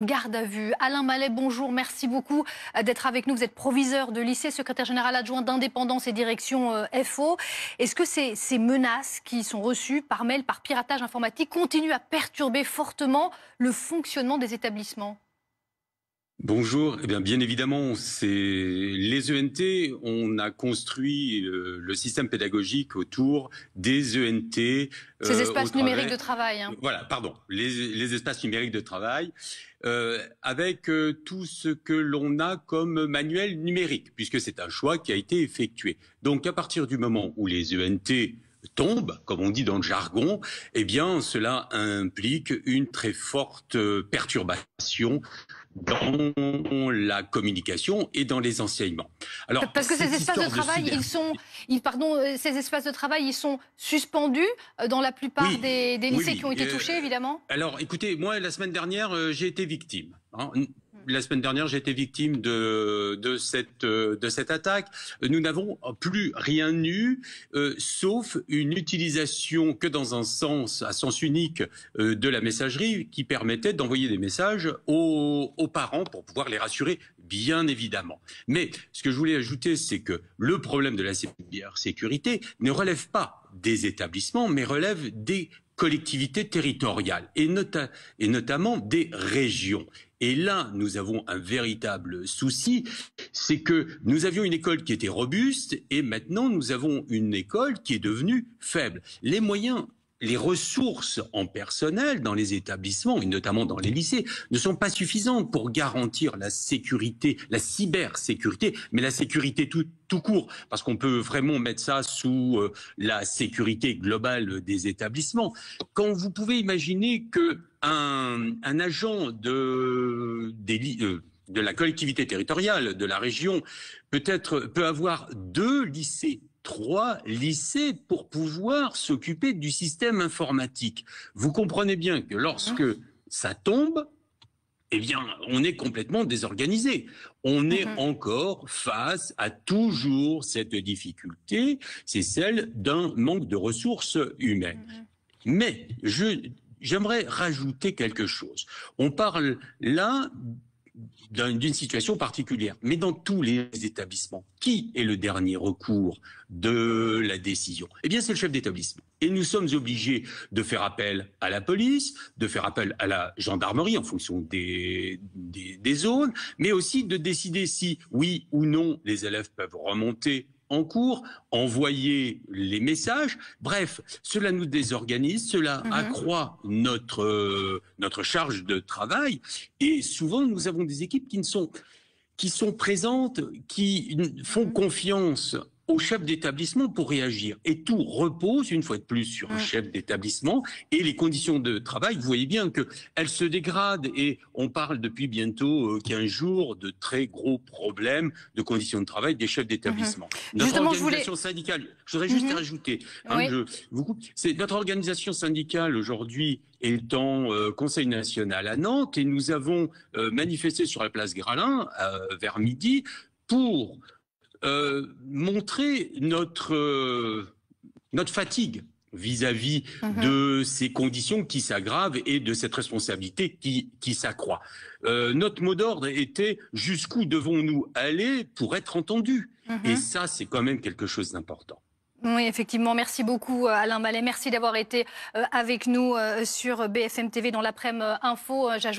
Garde à vue. Alain Mallet, bonjour, merci beaucoup d'être avec nous. Vous êtes proviseur de lycée, secrétaire général adjoint d'Indépendance et direction FO. Est-ce que ces menaces qui sont reçues par mail, par piratage informatique, continuent à perturber fortement le fonctionnement des établissements ? Bonjour, eh bien évidemment, c'est les ENT, on a construit le système pédagogique autour des ENT. Ces espaces numériques de travail. Voilà, pardon, les espaces numériques de travail, avec tout ce que l'on a comme manuel numérique, puisque c'est un choix qui a été effectué. Donc à partir du moment où les ENT tombent, comme on dit dans le jargon, eh bien cela implique une très forte perturbation dans la communication et dans les enseignements. Alors, parce que ces espaces de travail, ces espaces de travail, ils sont suspendus dans la plupart des lycées qui ont été touchés, évidemment. Alors, écoutez, moi, la semaine dernière, j'ai été victime. La semaine dernière, j'ai été victime de cette attaque. Nous n'avons plus rien eu, sauf une utilisation que dans un sens, à sens unique, de la messagerie qui permettait d'envoyer des messages aux parents pour pouvoir les rassurer, bien évidemment. Mais ce que je voulais ajouter, c'est que le problème de la cybersécurité ne relève pas des établissements, mais relève des collectivités territoriales et notamment des régions. Et là, nous avons un véritable souci, c'est que nous avions une école qui était robuste et maintenant nous avons une école qui est devenue faible. Les moyens, les ressources en personnel dans les établissements et notamment dans les lycées ne sont pas suffisantes pour garantir la sécurité, la cybersécurité, mais la sécurité tout court, parce qu'on peut vraiment mettre ça sous la sécurité globale des établissements. Quand vous pouvez imaginer que un agent de la collectivité territoriale, de la région, peut avoir 2 lycées, 3 lycées pour pouvoir s'occuper du système informatique. Vous comprenez bien que lorsque ça tombe, eh bien, on est complètement désorganisé. On est encore face à toujours cette difficulté, c'est celle d'un manque de ressources humaines. Mais j'aimerais rajouter quelque chose. On parle là d'une situation particulière, mais dans tous les établissements, qui est le dernier recours de la décision? Eh bien, c'est le chef d'établissement. Et nous sommes obligés de faire appel à la police, de faire appel à la gendarmerie en fonction des zones, mais aussi de décider si, oui ou non, les élèves peuvent remonter en cours, envoyer les messages. Bref, cela nous désorganise, cela accroît notre charge de travail. Et souvent, nous avons des équipes qui sont présentes, qui font confiance au chef d'établissement pour réagir. Et tout repose, une fois de plus, sur le chef d'établissement. Et les conditions de travail, vous voyez bien qu'elles se dégradent. Et on parle depuis bientôt 15 jours de très gros problèmes de conditions de travail des chefs d'établissement. Notre organisation syndicale, je voudrais juste rajouter, notre organisation syndicale aujourd'hui est en Conseil national à Nantes et nous avons manifesté sur la place Gralin vers midi pour montrer notre fatigue vis-à-vis de ces conditions qui s'aggravent et de cette responsabilité qui s'accroît. Notre mot d'ordre était « jusqu'où devons-nous aller pour être entendus ?» Et ça, c'est quand même quelque chose d'important. Oui, effectivement. Merci beaucoup, Alain Mallet. Merci d'avoir été avec nous sur BFM TV dans l'après-midi Info. J'ajoute